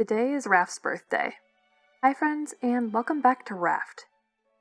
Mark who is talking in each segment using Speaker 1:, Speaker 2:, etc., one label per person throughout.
Speaker 1: Today is Raft's birthday. Hi friends, and welcome back to Raft.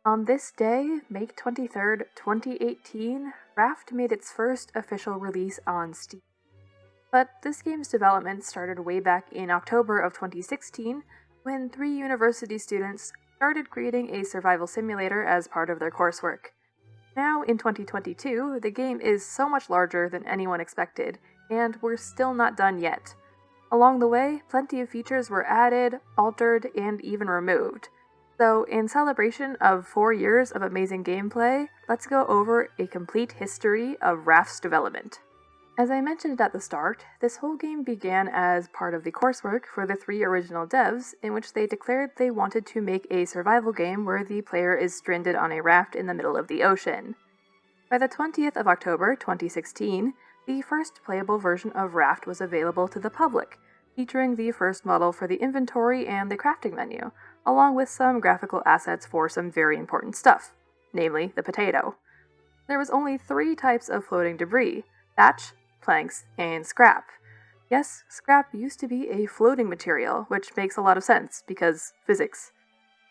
Speaker 1: On this day, May 23rd, 2018, Raft made its first official release on Steam. But this game's development started way back in October of 2016, when 3 university students started creating a survival simulator as part of their coursework. Now, in 2022, the game is so much larger than anyone expected, and we're still not done yet. Along the way, plenty of features were added, altered, and even removed. So, in celebration of 4 years of amazing gameplay, let's go over a complete history of Raft's development. As I mentioned at the start, this whole game began as part of the coursework for the 3 original devs, in which they declared they wanted to make a survival game where the player is stranded on a raft in the middle of the ocean. By the 20th of October 2016, the first playable version of Raft was available to the public, featuring the first model for the inventory and the crafting menu, along with some graphical assets for some very important stuff, namely the potato. There was only 3 types of floating debris: thatch, planks, and scrap. Yes, scrap used to be a floating material, which makes a lot of sense, because physics.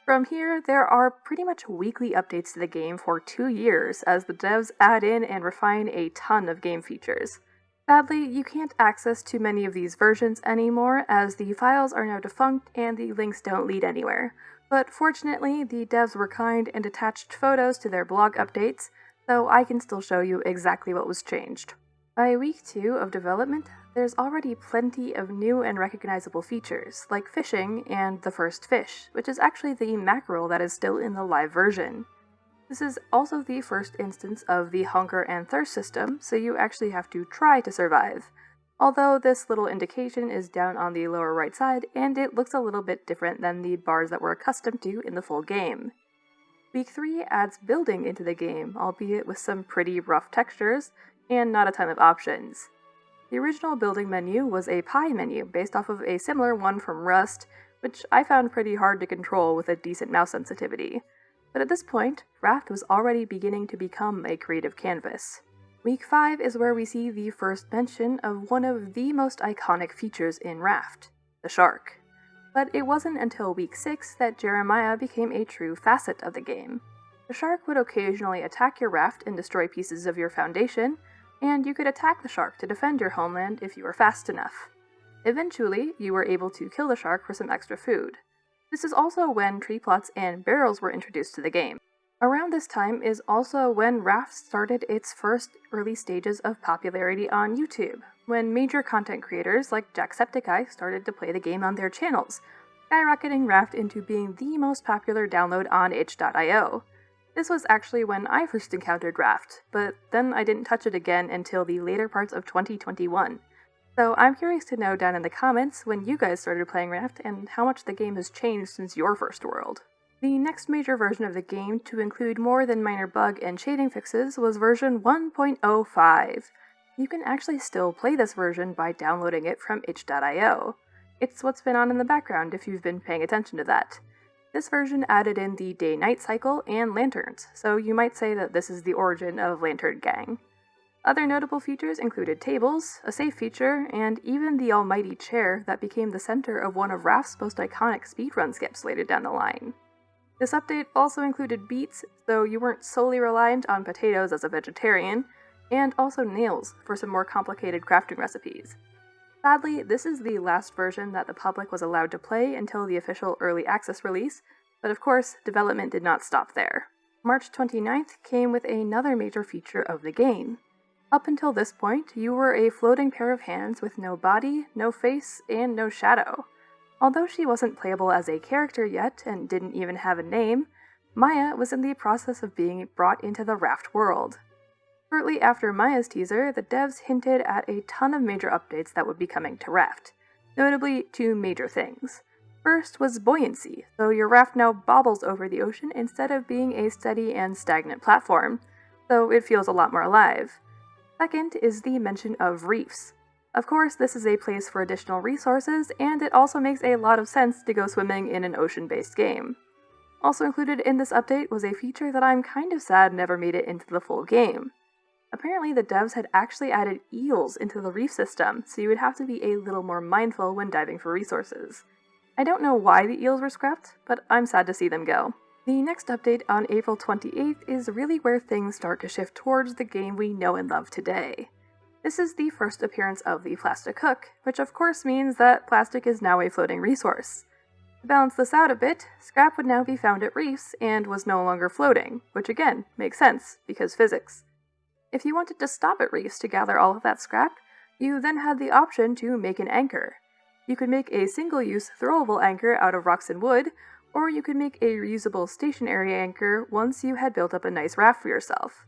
Speaker 1: From here, there are pretty much weekly updates to the game for 2 years as the devs add in and refine a ton of game features. Sadly, you can't access too many of these versions anymore as the files are now defunct and the links don't lead anywhere. But fortunately, the devs were kind and attached photos to their blog updates, so I can still show you exactly what was changed. By week 2 of development, there's already plenty of new and recognizable features, like fishing and the first fish, which is actually the mackerel that is still in the live version. This is also the first instance of the hunger and thirst system, so you actually have to try to survive. Although this little indication is down on the lower right side, and it looks a little bit different than the bars that we're accustomed to in the full game. Week 3 adds building into the game, albeit with some pretty rough textures, and not a ton of options. The original building menu was a pie menu based off of a similar one from Rust, which I found pretty hard to control with a decent mouse sensitivity. But at this point, Raft was already beginning to become a creative canvas. Week 5 is where we see the first mention of one of the most iconic features in Raft, the shark. But it wasn't until week 6 that Jeremiah became a true facet of the game. The shark would occasionally attack your raft and destroy pieces of your foundation, and you could attack the shark to defend your homeland if you were fast enough. Eventually, you were able to kill the shark for some extra food. This is also when tree plots and barrels were introduced to the game. Around this time is also when Raft started its first early stages of popularity on YouTube, when major content creators like Jacksepticeye started to play the game on their channels, skyrocketing Raft into being the most popular download on itch.io. This was actually when I first encountered Raft, but then I didn't touch it again until the later parts of 2021. So I'm curious to know down in the comments when you guys started playing Raft and how much the game has changed since your first world. The next major version of the game to include more than minor bug and shading fixes was version 1.05. You can actually still play this version by downloading it from itch.io. It's what's been on in the background if you've been paying attention to that. This version added in the day-night cycle and lanterns, so you might say that this is the origin of Lantern Gang. Other notable features included tables, a save feature, and even the almighty chair that became the center of one of Raft's most iconic speedrun skips later down the line. This update also included beets, so you weren't solely reliant on potatoes as a vegetarian, and also nails for some more complicated crafting recipes. Sadly, this is the last version that the public was allowed to play until the official early access release, but of course, development did not stop there. March 29th came with another major feature of the game. Up until this point, you were a floating pair of hands with no body, no face, and no shadow. Although she wasn't playable as a character yet and didn't even have a name, Maya was in the process of being brought into the Raft world. Shortly after Maya's teaser, the devs hinted at a ton of major updates that would be coming to Raft, notably 2 major things. First was buoyancy, so your raft now bobbles over the ocean instead of being a steady and stagnant platform, so it feels a lot more alive. Second is the mention of reefs. Of course, this is a place for additional resources, and it also makes a lot of sense to go swimming in an ocean-based game. Also included in this update was a feature that I'm kind of sad never made it into the full game. Apparently the devs had actually added eels into the reef system, so you would have to be a little more mindful when diving for resources. I don't know why the eels were scrapped, but I'm sad to see them go. The next update on April 28th is really where things start to shift towards the game we know and love today. This is the first appearance of the plastic hook, which of course means that plastic is now a floating resource. To balance this out a bit, scrap would now be found at reefs and was no longer floating, which again makes sense, because physics. If you wanted to stop at reefs to gather all of that scrap, you then had the option to make an anchor. You could make a single-use throwable anchor out of rocks and wood, or you could make a reusable stationary anchor once you had built up a nice raft for yourself.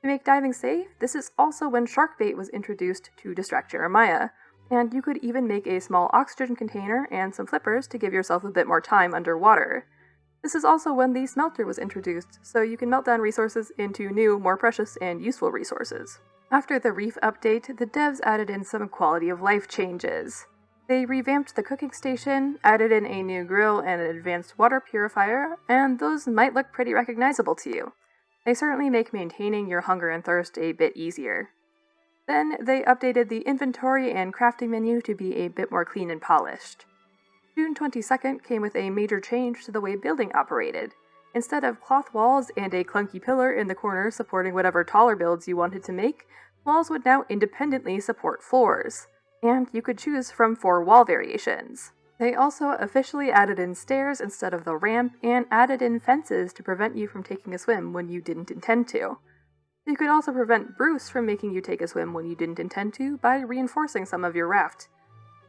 Speaker 1: To make diving safe, this is also when shark bait was introduced to distract Jeremiah, and you could even make a small oxygen container and some flippers to give yourself a bit more time underwater. This is also when the smelter was introduced, so you can melt down resources into new, more precious, and useful resources. After the reef update, the devs added in some quality of life changes. They revamped the cooking station, added in a new grill and an advanced water purifier, and those might look pretty recognizable to you. They certainly make maintaining your hunger and thirst a bit easier. Then, they updated the inventory and crafting menu to be a bit more clean and polished. June 22nd came with a major change to the way building operated. Instead of cloth walls and a clunky pillar in the corner supporting whatever taller builds you wanted to make, walls would now independently support floors, and you could choose from 4 wall variations. They also officially added in stairs instead of the ramp, and added in fences to prevent you from taking a swim when you didn't intend to. You could also prevent Bruce from making you take a swim when you didn't intend to by reinforcing some of your raft.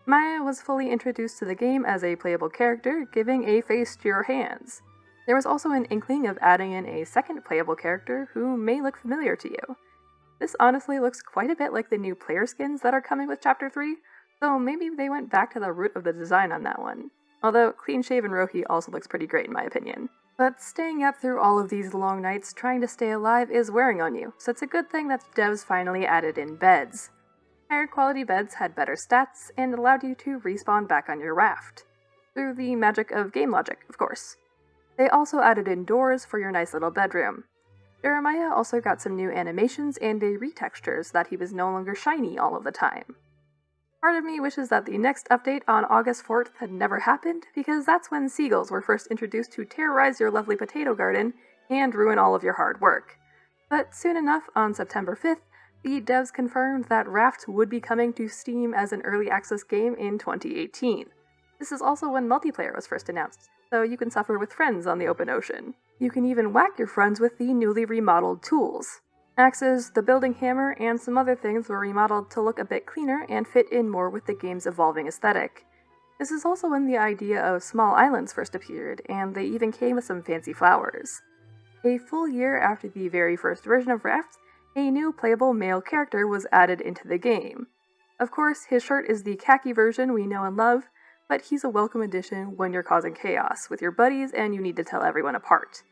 Speaker 1: Maya was fully introduced to the game as a playable character, giving a face to your hands. There was also an inkling of adding in a second playable character who may look familiar to you. This honestly looks quite a bit like the new player skins that are coming with Chapter 3, so maybe they went back to the root of the design on that one. Although clean-shaven Rohi also looks pretty great in my opinion. But staying up through all of these long nights trying to stay alive is wearing on you, so it's a good thing that the devs finally added in beds. Higher quality beds had better stats and allowed you to respawn back on your raft. Through the magic of game logic, of course. They also added in doors for your nice little bedroom. Jeremiah also got some new animations and a retexture so that he was no longer shiny all of the time. Part of me wishes that the next update on August 4th had never happened, because that's when seagulls were first introduced to terrorize your lovely potato garden and ruin all of your hard work. But soon enough, on September 5th, the devs confirmed that Raft would be coming to Steam as an early access game in 2018. This is also when multiplayer was first announced, so you can suffer with friends on the open ocean. You can even whack your friends with the newly remodeled tools. Axes, the building hammer, and some other things were remodeled to look a bit cleaner and fit in more with the game's evolving aesthetic. This is also when the idea of small islands first appeared, and they even came with some fancy flowers. A full year after the very first version of Raft, a new playable male character was added into the game. Of course, his shirt is the khaki version we know and love, but he's a welcome addition when you're causing chaos with your buddies and you need to tell everyone apart.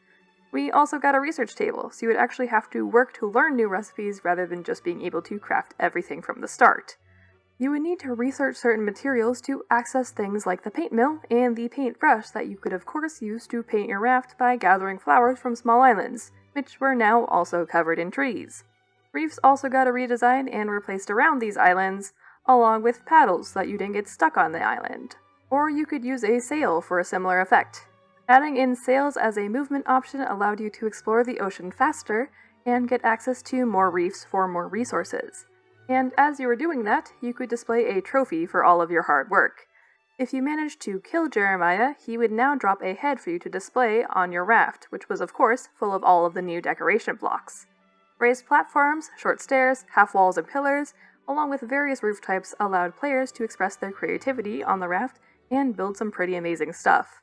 Speaker 1: We also got a research table, so you would actually have to work to learn new recipes rather than just being able to craft everything from the start. You would need to research certain materials to access things like the paint mill and the paintbrush that you could of course use to paint your raft by gathering flowers from small islands, which were now also covered in trees. Reefs also got a redesign and were placed around these islands, along with paddles so that you didn't get stuck on the island. Or you could use a sail for a similar effect. Adding in sails as a movement option allowed you to explore the ocean faster and get access to more reefs for more resources. And as you were doing that, you could display a trophy for all of your hard work. If you managed to kill Jeremiah, he would now drop a head for you to display on your raft, which was of course full of all of the new decoration blocks. Raised platforms, short stairs, half walls and pillars, along with various roof types allowed players to express their creativity on the raft and build some pretty amazing stuff.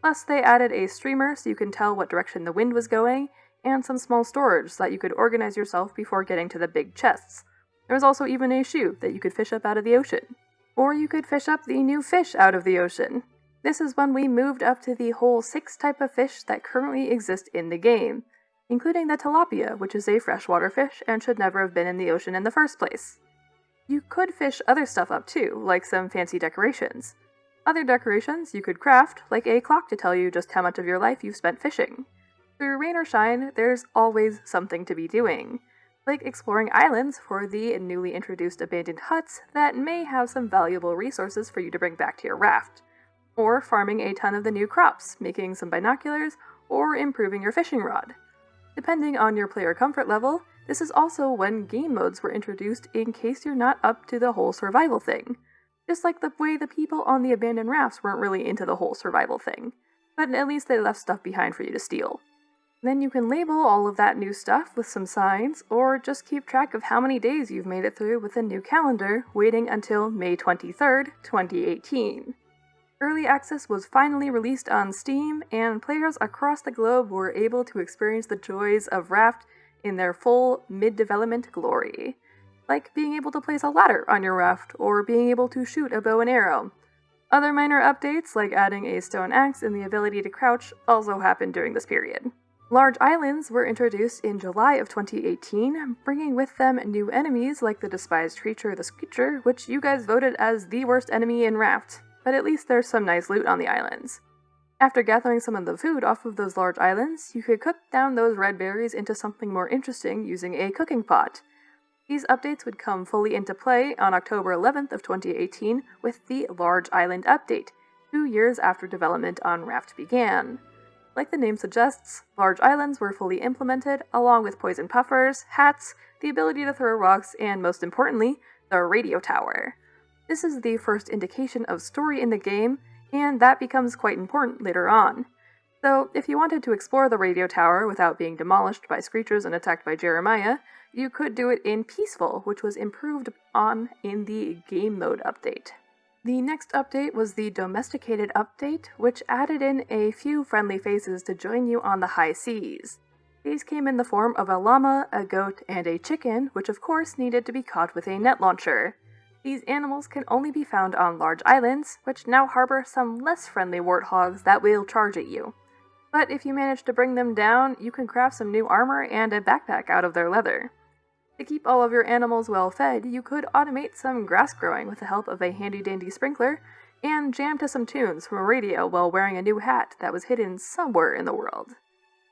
Speaker 1: Plus, they added a streamer so you can tell what direction the wind was going, and some small storage so that you could organize yourself before getting to the big chests. There was also even a shoe that you could fish up out of the ocean. Or you could fish up the new fish out of the ocean. This is when we moved up to the whole 6 type of fish that currently exist in the game, including the tilapia, which is a freshwater fish and should never have been in the ocean in the first place. You could fish other stuff up too, like some fancy decorations. Other decorations you could craft, like a clock to tell you just how much of your life you've spent fishing. Through rain or shine, there's always something to be doing, like exploring islands for the newly introduced abandoned huts that may have some valuable resources for you to bring back to your raft. or farming a ton of the new crops, making some binoculars, or improving your fishing rod. Depending on your player comfort level, this is also when game modes were introduced in case you're not up to the whole survival thing. Just like the way the people on the abandoned rafts weren't really into the whole survival thing, but at least they left stuff behind for you to steal. Then you can label all of that new stuff with some signs, or just keep track of how many days you've made it through with a new calendar, waiting until May 23rd, 2018. Early access was finally released on Steam, and players across the globe were able to experience the joys of Raft in their full mid-development glory. Like being able to place a ladder on your raft, or being able to shoot a bow and arrow. Other minor updates, like adding a stone axe and the ability to crouch, also happened during this period. Large islands were introduced in July of 2018, bringing with them new enemies like the despised creature the Screecher, which you guys voted as the worst enemy in Raft, but at least there's some nice loot on the islands. After gathering some of the food off of those large islands, you could cook down those red berries into something more interesting using a cooking pot. These updates would come fully into play on October 11th of 2018 with the Large Island Update, 2 years after development on Raft began. Like the name suggests, large islands were fully implemented, along with poison puffers, hats, the ability to throw rocks, and most importantly, the radio tower. This is the first indication of story in the game, and that becomes quite important later on. So, if you wanted to explore the radio tower without being demolished by Screechers and attacked by Jeremiah, you could do it in Peaceful, which was improved on in the Game Mode update. The next update was the Domesticated update, which added in a few friendly faces to join you on the high seas. These came in the form of a llama, a goat, and a chicken, which of course needed to be caught with a net launcher. These animals can only be found on large islands, which now harbor some less friendly warthogs that will charge at you. But if you manage to bring them down, you can craft some new armor and a backpack out of their leather. To keep all of your animals well fed, you could automate some grass growing with the help of a handy-dandy sprinkler, and jam to some tunes from a radio while wearing a new hat that was hidden somewhere in the world.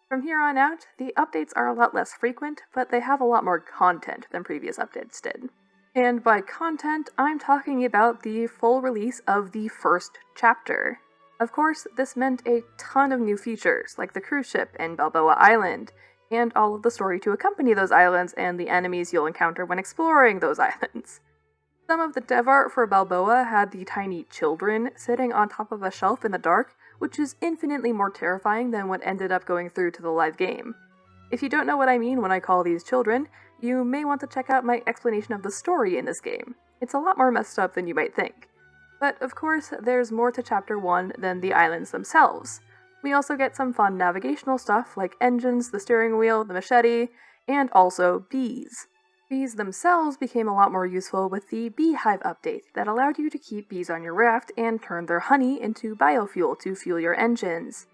Speaker 1: From here on out, the updates are a lot less frequent, but they have a lot more content than previous updates did. And by content, I'm talking about the full release of the first chapter. Of course, this meant a ton of new features, like the cruise ship and Balboa Island, and all of the story to accompany those islands and the enemies you'll encounter when exploring those islands. Some of the dev art for Balboa had the tiny children sitting on top of a shelf in the dark, which is infinitely more terrifying than what ended up going through to the live game. If you don't know what I mean when I call these children, you may want to check out my explanation of the story in this game. It's a lot more messed up than you might think. But of course, there's more to Chapter 1 than the islands themselves. We also get some fun navigational stuff like engines, the steering wheel, the machete, and also bees. Bees themselves became a lot more useful with the Beehive update that allowed you to keep bees on your raft and turn their honey into biofuel to fuel your engines.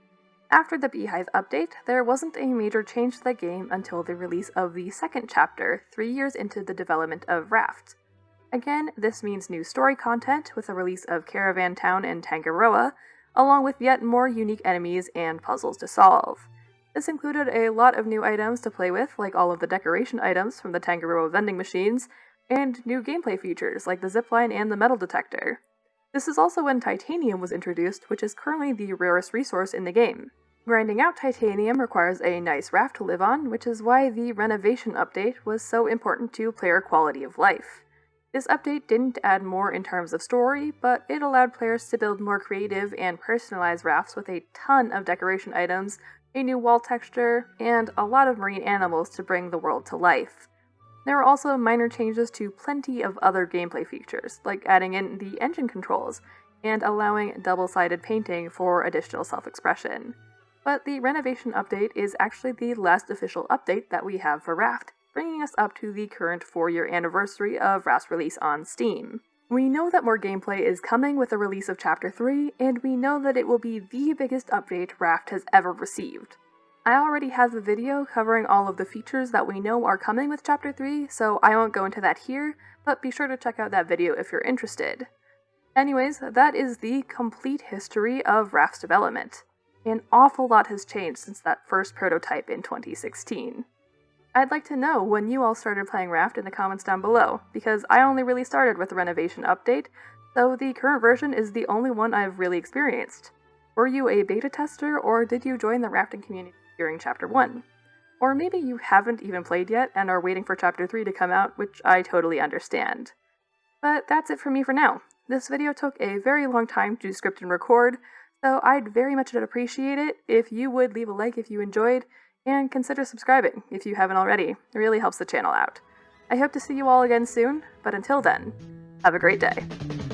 Speaker 1: After the Beehive update, there wasn't a major change to the game until the release of the second chapter, 3 years into the development of Raft. Again, this means new story content with the release of Caravan Town and Tangaroa, along with yet more unique enemies and puzzles to solve. This included a lot of new items to play with, like all of the decoration items from the Tangaroa vending machines, and new gameplay features like the zipline and the metal detector. This is also when titanium was introduced, which is currently the rarest resource in the game. Grinding out titanium requires a nice raft to live on, which is why the renovation update was so important to player quality of life. This update didn't add more in terms of story, but it allowed players to build more creative and personalized rafts with a ton of decoration items, a new wall texture, and a lot of marine animals to bring the world to life. There were also minor changes to plenty of other gameplay features, like adding in the engine controls, and allowing double-sided painting for additional self-expression. But the renovation update is actually the last official update that we have for Raft, bringing us up to the current 4-year anniversary of Raft's release on Steam. We know that more gameplay is coming with the release of Chapter 3, and we know that it will be the biggest update Raft has ever received. I already have a video covering all of the features that we know are coming with Chapter 3, so I won't go into that here, but be sure to check out that video if you're interested. Anyways, that is the complete history of Raft's development. An awful lot has changed since that first prototype in 2016. I'd like to know when you all started playing Raft in the comments down below, because I only really started with the renovation update, so the current version is the only one I've really experienced. Were you a beta tester, or did you join the rafting community during Chapter 1? Or maybe you haven't even played yet and are waiting for Chapter 3 to come out, which I totally understand. But that's it for me for now. This video took a very long time to script and record, so I'd very much appreciate it if you would leave a like if you enjoyed, and consider subscribing if you haven't already. It really helps the channel out. I hope to see you all again soon, but until then, have a great day.